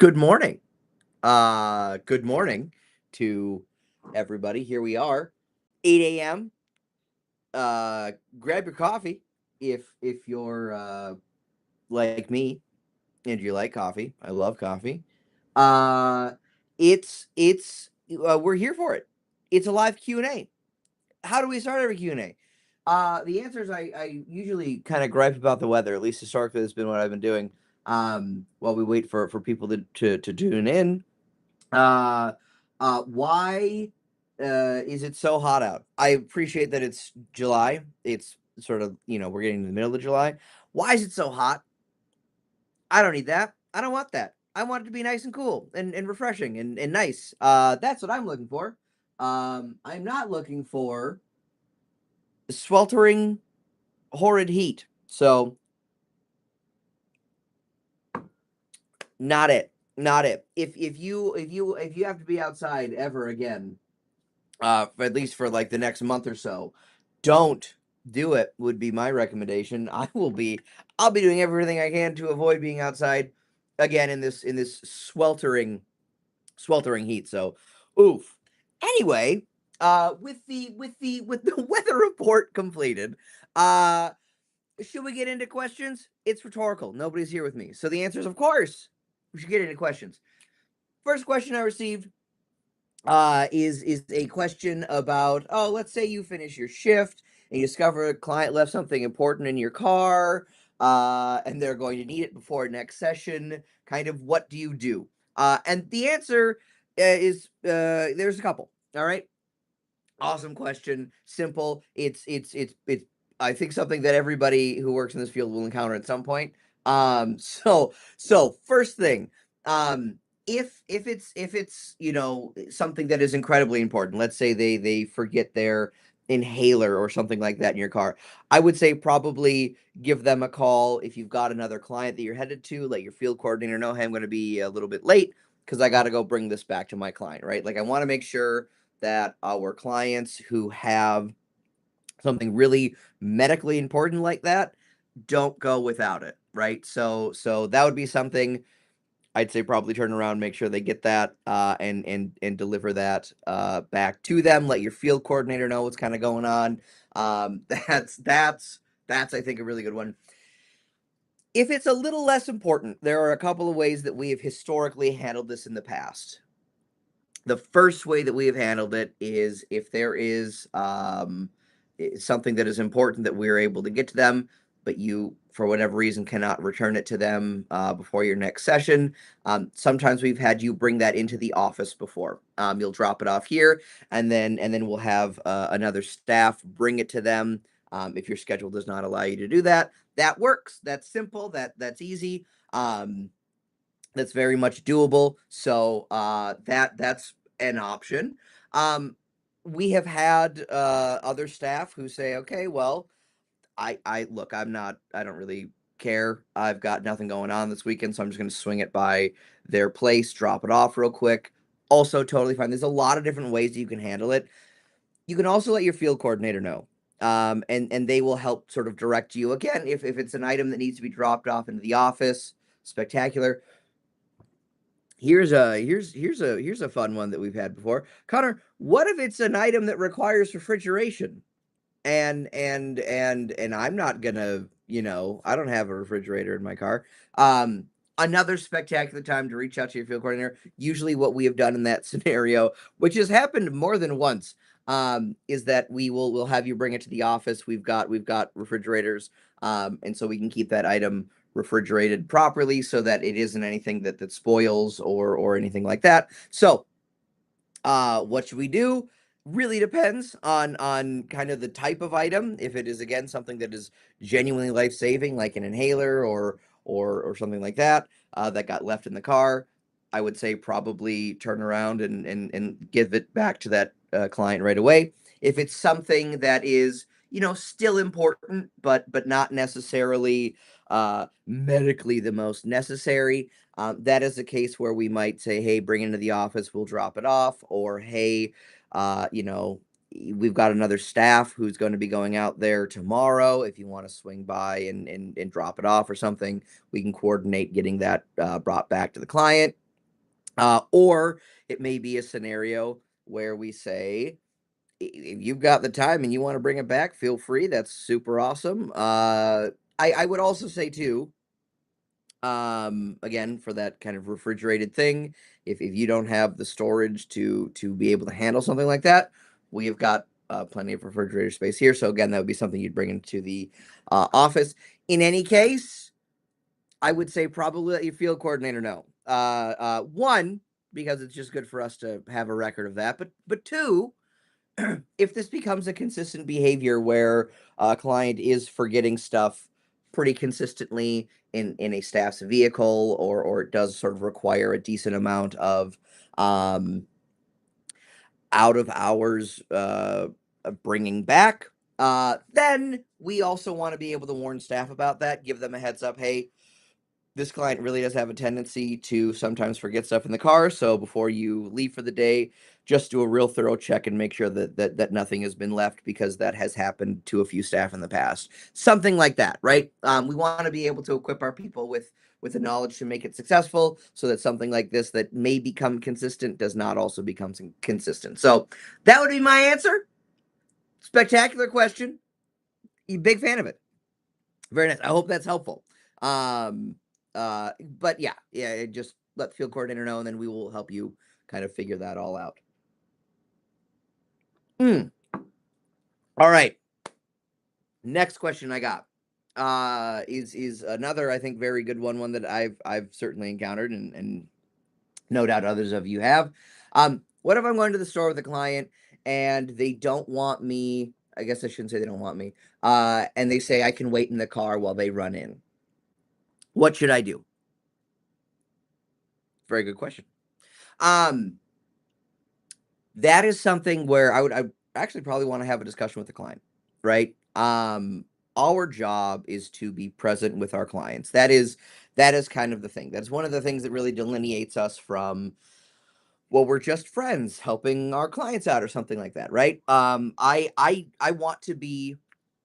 Good morning. Good morning to everybody. Here we are, 8 a.m. Grab your coffee if you're like me and you like coffee. I love coffee. Uh, it's we're here for it. It's a live Q&A. How do we start every Q&A? The answer is I usually kind of gripe about the weather. At least historically, that's been what I've been doing. While we wait for people to tune in. Uh, why is it so hot out? I appreciate that it's July. It's sort of, we're getting to the middle of July. Why is it so hot? I don't need that. I don't want that. I want it to be nice and cool and refreshing and nice. That's what I'm looking for. I'm not looking for sweltering, horrid heat. So, not it. Not it. If you have to be outside ever again, at least for like the next month or so, don't do it would be my recommendation. I'll be doing everything I can to avoid being outside again in this sweltering heat. So, oof. Anyway, with the weather report completed, uh should we get into questions? It's rhetorical. Nobody's here with me. So the answer is of course. We should get into questions. First question I received is a question about, oh, let's say you finish your shift and you discover a client left something important in your car, and they're going to need it before next session. Kind of, what do you do? And the answer is there's a couple. All right, awesome question, simple. It's I think something that everybody who works in this field will encounter at some point. So first thing, um, if it's something that is incredibly important, let's say they forget their inhaler or something like that in your car, I would say probably give them a call. If you've got another client that you're headed to, let your field coordinator know, hey, I'm going to be a little bit late because I got to go bring this back to my client, right? Like, I want to make sure that our clients who have something really medically important like that don't go without it, right? So that would be something I'd say, probably turn around, make sure they get that, and deliver that back to them. Let your field coordinator know what's kind of going on. That's I think a really good one. If it's a little less important, there are a couple of ways that we have historically handled this in the past. The first way that we have handled it is if there is something that is important that we're able to get to them, but you, for whatever reason, cannot return it to them before your next session. Sometimes we've had you bring that into the office before. You'll drop it off here, and then we'll have another staff bring it to them. If your schedule does not allow you to do that, that works. That's simple. That's easy. That's very much doable. So that's an option. Um, we have had other staff who say, okay, well, I look, I don't really care. I've got nothing going on this weekend, so I'm just going to swing it by their place, drop it off real quick. Also, totally fine. There's a lot of different ways that you can handle it. You can also let your field coordinator know. And they will help sort of direct you again if it's an item that needs to be dropped off into the office. Spectacular. Here's a fun one that we've had before. Connor, what if it's an item that requires refrigeration? And I'm not gonna, I don't have a refrigerator in my car. Another spectacular time to reach out to your field coordinator. Usually what we have done in that scenario, which has happened more than once, is that we'll have you bring it to the office. We've got refrigerators, and so we can keep that item refrigerated properly so that it isn't anything that spoils or anything like that. So what should we do? Really depends on kind of the type of item. If it is, again, something that is genuinely life saving, like an inhaler or something like that, that got left in the car, I would say probably turn around and give it back to that client right away. If it's something that is, still important, but not necessarily medically the most necessary, that is a case where we might say, hey, bring it into the office, we'll drop it off, or hey, uh, you know, we've got another staff who's going to be going out there tomorrow. If you want to swing by and drop it off or something, we can coordinate getting that brought back to the client. Or it may be a scenario where we say, if you've got the time and you want to bring it back, feel free. That's super awesome. I would also say too, again, for that kind of refrigerated thing, if you don't have the storage to be able to handle something like that, we have got plenty of refrigerator space here. So again, that would be something you'd bring into the office. In any case, I would say probably let your field coordinator know. One, because it's just good for us to have a record of that. But two, if this becomes a consistent behavior where a client is forgetting stuff pretty consistently in a staff's vehicle, or it does sort of require a decent amount of um, out of hours bringing back, then we also want to be able to warn staff about that, give them a heads up. Hey, this client really does have a tendency to sometimes forget stuff in the car. So before you leave for the day, just do a real thorough check and make sure that nothing has been left, because that has happened to a few staff in the past. Something like that, right? We want to be able to equip our people with the knowledge to make it successful, so that something like this that may become consistent does not also become consistent. So that would be my answer. Spectacular question. You big fan of it. Very nice. I hope that's helpful. Um, but yeah, just let the field coordinator know, and then we will help you kind of figure that all out. Mm. All right. Next question I got is another, I think, very good one that I've certainly encountered, and no doubt others of you have. What if I'm going to the store with a client and they don't want me? I guess I shouldn't say they don't want me. And they say I can wait in the car while they run in. What should I do? Very good question. Um, that is something where I actually probably want to have a discussion with the client, right? Our job is to be present with our clients. That is kind of the thing. That's one of the things that really delineates us from, well, we're just friends helping our clients out or something like that, right? I want to be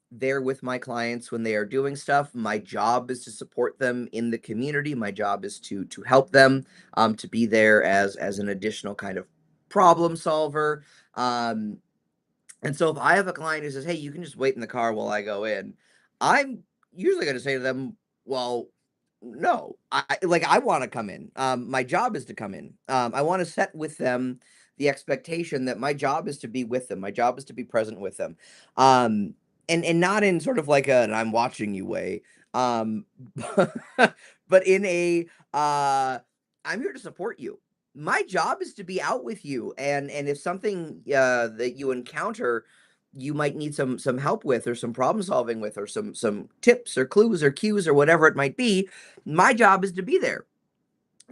there with my clients when they are doing stuff. My job is to support them in the community. My job is to help them, to be there as an additional kind of problem solver. Um, and so if I have a client who says, "Hey, you can just wait in the car while I go in," I'm usually going to say to them, "Well, no, I want to come in. My job is to come in. I want to set with them the expectation that my job is to be with them. My job is to be present with them, um, and not in sort of like an I'm watching you way, um, but in a I'm here to support you. My job is to be out with you, and if something that you encounter, you might need some help with, or some problem solving with, or some tips or clues or cues or whatever it might be, my job is to be there.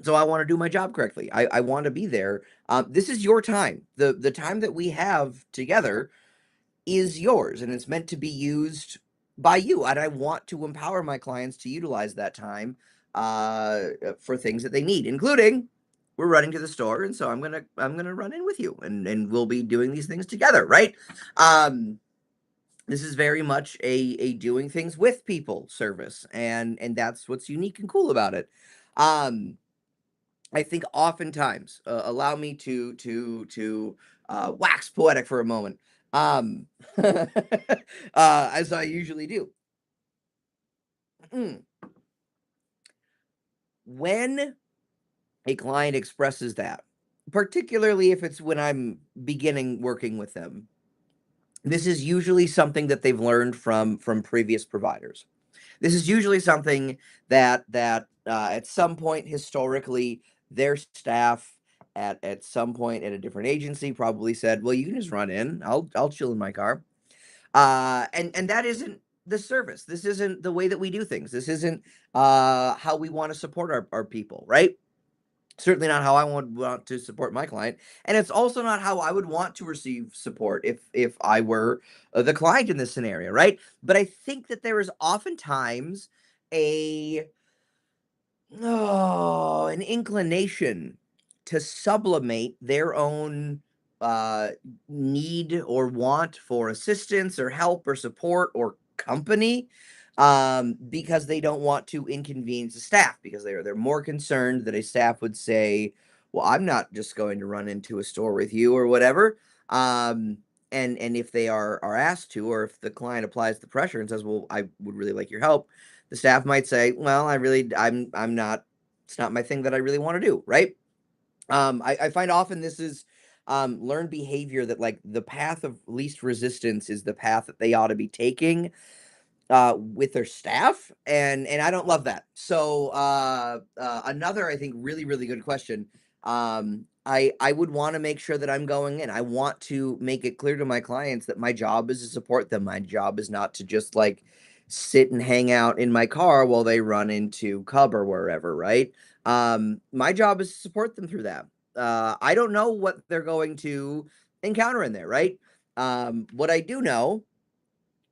So I want to do my job correctly. I want to be there. This is your time. The time that we have together is yours, and it's meant to be used by you. And I want to empower my clients to utilize that time for things that they need, including, we're running to the store, and so I'm gonna run in with you, and we'll be doing these things together, right? Um, this is very much a doing things with people service, and that's what's unique and cool about it. Um, I think oftentimes, allow me to wax poetic for a moment, um, as I usually do. Mm. When a client expresses that, particularly if it's when I'm beginning working with them, this is usually something that they've learned from previous providers. This is usually something that at some point historically, their staff at some point at a different agency probably said, "Well, you can just run in. I'll chill in my car." And that isn't the service. This isn't the way that we do things. This isn't how we want to support our people, right? Certainly not how I would want to support my client, and it's also not how I would want to receive support if I were the client in this scenario, right? But I think that there is oftentimes a an inclination to sublimate their own uh need or want for assistance or help or support or company, because they don't want to inconvenience the staff, because they're more concerned that a staff would say, well, I'm not just going to run into a store with you or whatever. Um, and if they are asked to, or if the client applies the pressure and says, well, I would really like your help, the staff might say, well, I'm not, it's not my thing that I really want to do, right? I find often this is learned behavior that like the path of least resistance is the path that they ought to be taking with their staff, and I don't love that. So another, I think, really good question. I would want to make sure that I'm going in. I want to make it clear to my clients that my job is to support them. My job is not to just like sit and hang out in my car while they run into Cub or wherever, right? My job is to support them through that. I don't know what they're going to encounter in there, right? What I do know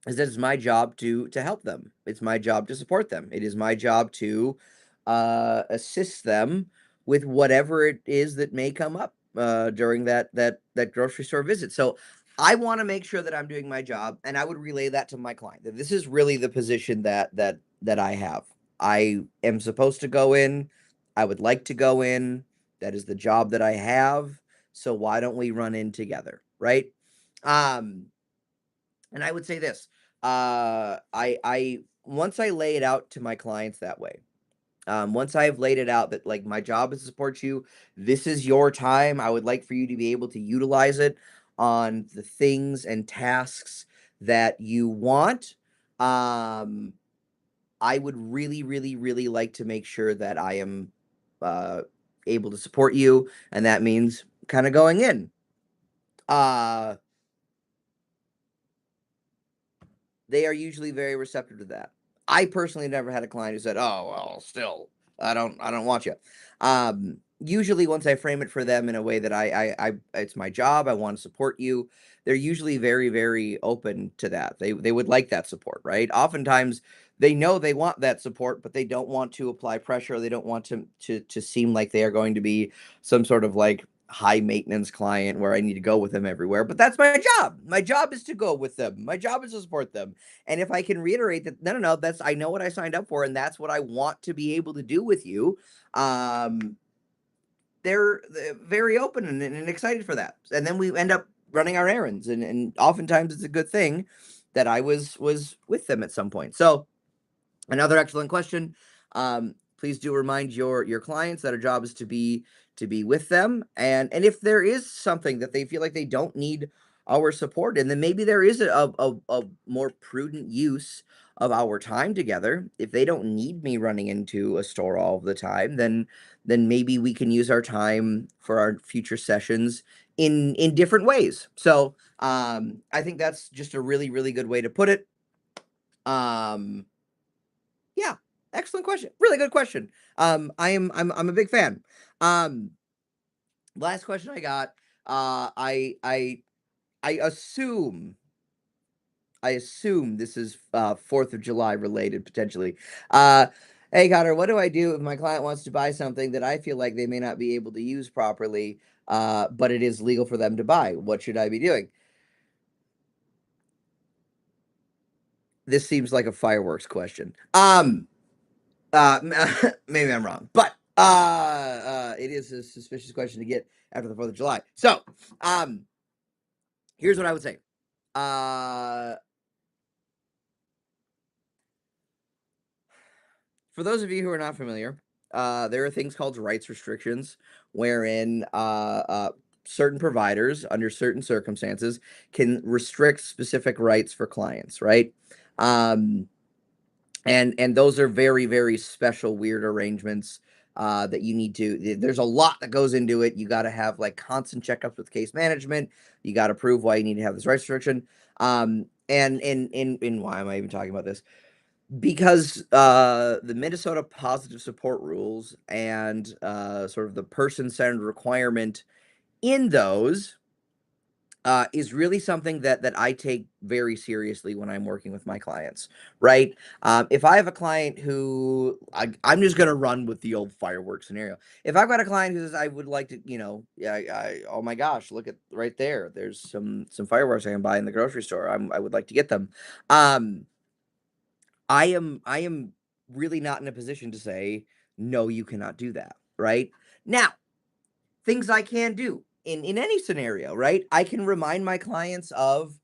is that it's my job to help them. It's my job to support them. It is my job to assist them with whatever it is that may come up during that grocery store visit. So I want to make sure that I'm doing my job, and I would relay that to my client. That this is really the position that I have. I am supposed to go in. I would like to go in. That is the job that I have. So why don't we run in together, right? Um, and I would say this, I once I lay it out to my clients that way, once I've laid it out that like my job is to support you, this is your time. I would like for you to be able to utilize it on the things and tasks that you want. Um, I would really like to make sure that I am uh, able to support you, and that means kind of going in. Uh, They are usually very receptive to that. I personally never had a client who said, "Oh, well, still, I don't want you." Usually, once I frame it for them in a way that it's my job, I want to support you. They're usually very open to that. They would like that support, right? Oftentimes, they know they want that support, but they don't want to apply pressure. They don't want to seem like they are going to be some sort of like high maintenance client where I need to go with them everywhere. But that's my job. My job is to go with them. My job is to support them. And if I can reiterate that, no, that's I know what I signed up for, and that's what I want to be able to do with you. Um, they're very open and excited for that. And then we end up running our errands, and oftentimes it's a good thing that I was with them at some point. So another excellent question. Please do remind your clients that our job is to be with them, and if there is something that they feel like they don't need our support in, then maybe there is a more prudent use of our time together. If they don't need me running into a store all the time, then maybe we can use our time for our future sessions in different ways. So I think that's just a really good way to put it. Um, yeah, excellent question. Really good question. I'm a big fan. Um, Last question I got. I assume this is 4th of July related potentially. Uh, hey Connor, what do I do if my client wants to buy something that I feel like they may not be able to use properly, but it is legal for them to buy? What should I be doing? This seems like a fireworks question. Maybe I'm wrong, but it is a suspicious question to get after the 4th of July. So, um, here's what I would say. Uh, for those of you who are not familiar, there are things called rights restrictions, wherein certain providers, under certain circumstances, can restrict specific rights for clients. Right. Um, and those are very special weird arrangements that you need to there's a lot that goes into it. You got to have like constant checkups with case management. You got to prove why you need to have this rights restriction. And in why am I even talking about this? Because the Minnesota positive support rules and sort of the person-centered requirement in those is really something that I take very seriously when I'm working with my clients, right? If I have a client who I'm just gonna run with the old fireworks scenario. If I've got a client who says I would like to, yeah, oh my gosh, look at right there. There's some fireworks I can buy in the grocery store. I would like to get them. Um, I am really not in a position to say no, you cannot do that, right? Now, things I can do in any scenario, right? I can remind my clients of,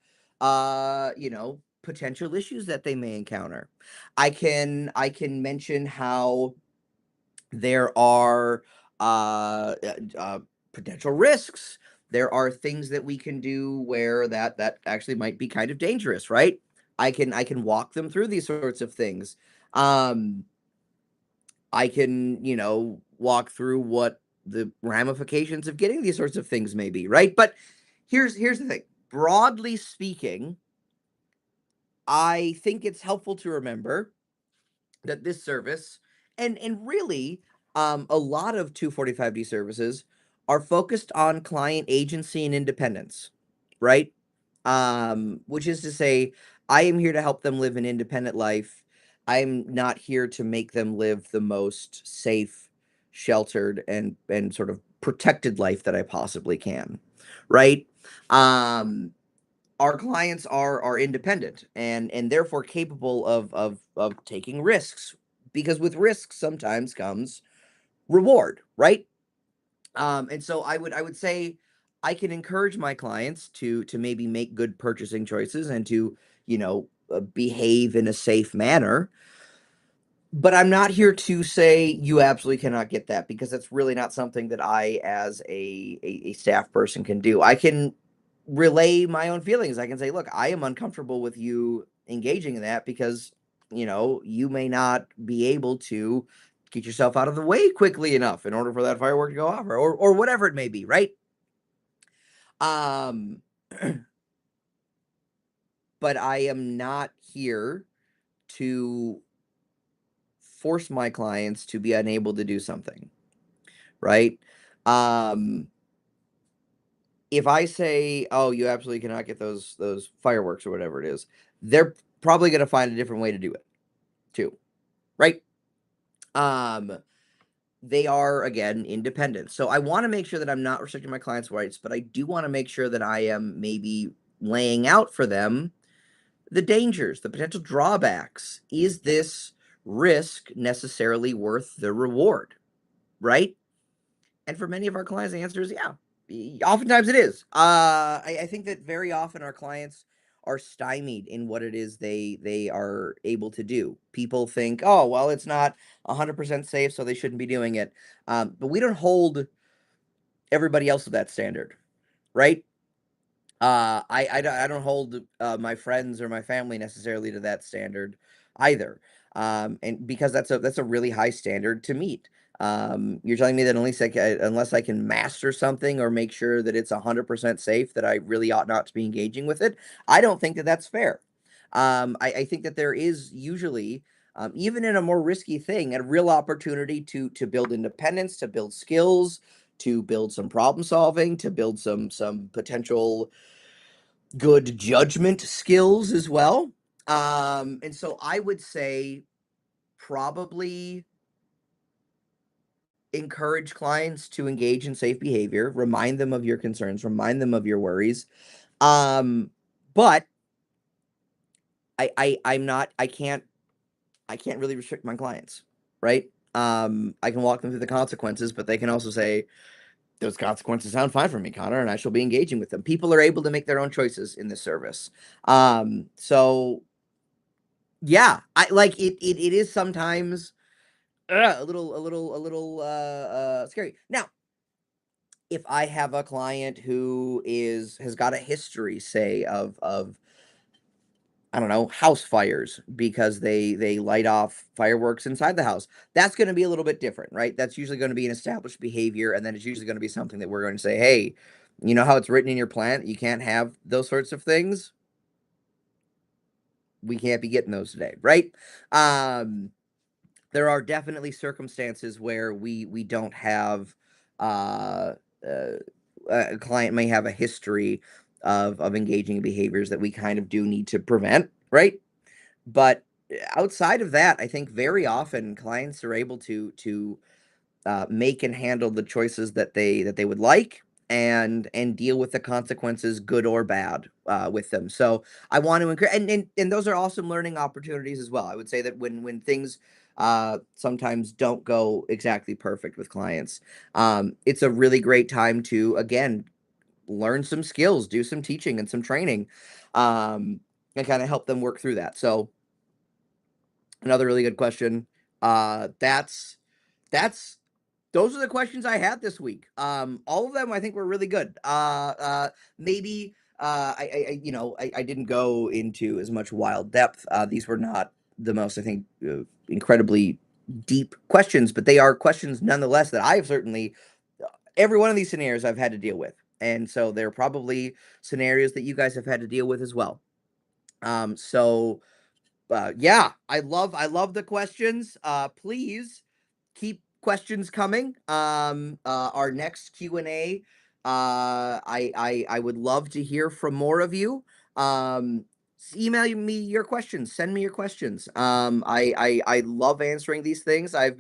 potential issues that they may encounter. I can mention how there are potential risks. There are things that we can do where that actually might be kind of dangerous, right? I can walk them through these sorts of things. Um, I can, walk through what the ramifications of getting these sorts of things may be, right? But here's the thing. Broadly speaking, I think it's helpful to remember that this service and really a lot of 245D services are focused on client agency and independence, right? Which is to say, I am here to help them live an independent life. I'm not here to make them live the most safe, sheltered, and sort of protected life that I possibly can, right? Um, our clients are independent and therefore capable of taking risks, because with risks sometimes comes reward, right? And so I would say I can encourage my clients to maybe make good purchasing choices and to, behave in a safe manner. But I'm not here to say you absolutely cannot get that, because that's really not something that I, as a staff person, can do. I can relay my own feelings. I can say, look, I am uncomfortable with you engaging in that because, you may not be able to get yourself out of the way quickly enough in order for that firework to go off, or whatever it may be, right? Um, but I am not here to force my clients to be unable to do something, right? Um, if I say, "Oh, you absolutely cannot get those fireworks," or whatever it is, they're probably gonna find a different way to do it too, right? Um, they are, again, independent. So I wanna make sure that I'm not restricting my clients' rights, but I do wanna make sure that I am maybe laying out for them the dangers, the potential drawbacks. Is this risk necessarily worth the reward, right? And for many of our clients, the answer is yeah. Oftentimes it is. I think that very often our clients are stymied in what it is they are able to do. People think, oh, well, it's not 100% safe, so they shouldn't be doing it. But we don't hold everybody else to that standard, right? I don't hold my friends or my family necessarily to that standard either, and because that's a really high standard to meet. You're telling me that unless I can master something or make sure that it's 100% safe, that I really ought not to be engaging with it. I don't think that that's fair. I think that there is usually, even in a more risky thing, a real opportunity to build independence, to build skills, to build some problem solving, to build some potential good judgment skills as well. And so I would say probably encourage clients to engage in safe behavior, remind them of your concerns, remind them of your worries. Um, but I'm not I can't really restrict my clients, right? I can walk them through the consequences, but they can also say those consequences sound fine for me, Connor, and I shall be engaging with them. People are able to make their own choices in this service. So yeah, I like it is sometimes a little scary. Now, if I have a client who has got a history, say, of I don't know, house fires because they light off fireworks inside the house, that's going to be a little bit different, right? That's usually going to be an established behavior, and then it's usually going to be something that we're going to say, hey, you know how it's written in your plan, you can't have those sorts of things. We can't be getting those today, right? Um, there are definitely circumstances where we don't have uh, uh, a client may have a history of engaging in behaviors that we kind of do need to prevent, right? But outside of that, I think very often clients are able to make and handle the choices that they would like, and deal with the consequences, good or bad, with them. So I want to encourage, and those are awesome learning opportunities as well. I would say that when things sometimes don't go exactly perfect with clients. It's a really great time to, again, learn some skills, do some teaching and some training, and kind of help them work through that. So another really good question. That's those are the questions I had this week. All of them I think were really good. Maybe I didn't go into as much wild depth. These were not the most, I think, incredibly deep questions, but they are questions nonetheless that I've certainly, every one of these scenarios I've had to deal with. And so they're probably scenarios that you guys have had to deal with as well. So yeah, I love the questions. Please keep questions coming. Our next Q&A, I would love to hear from more of you. Email me your questions, send me your questions. I love answering these things. I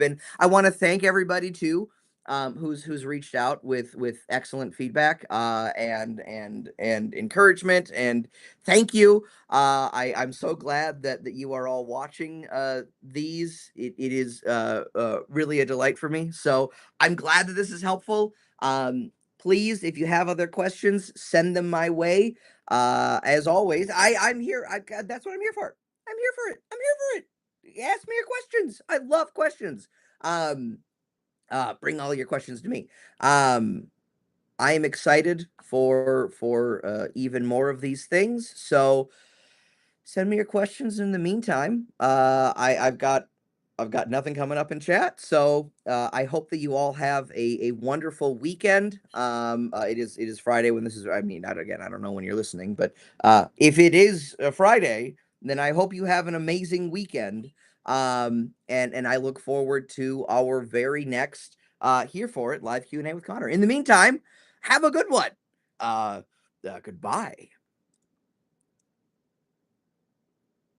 want to thank everybody too, who's reached out with excellent feedback, and encouragement, and thank you. I'm so glad that you are all watching these. It is really a delight for me. So I'm glad that this is helpful. Please, if you have other questions, send them my way. As always, I'm here. That's what I'm here for. I'm here for it. I'm here for it. Ask me your questions. I love questions. Um, bring all your questions to me. I am excited for even more of these things. So send me your questions in the meantime. I've got nothing coming up in chat, so I hope that you all have a wonderful weekend. It is Friday when this is. I mean, I don't know when you're listening, but if it is a Friday, then I hope you have an amazing weekend. And I look forward to our very next here for it live Q&A with Connor. In the meantime, have a good one. Goodbye.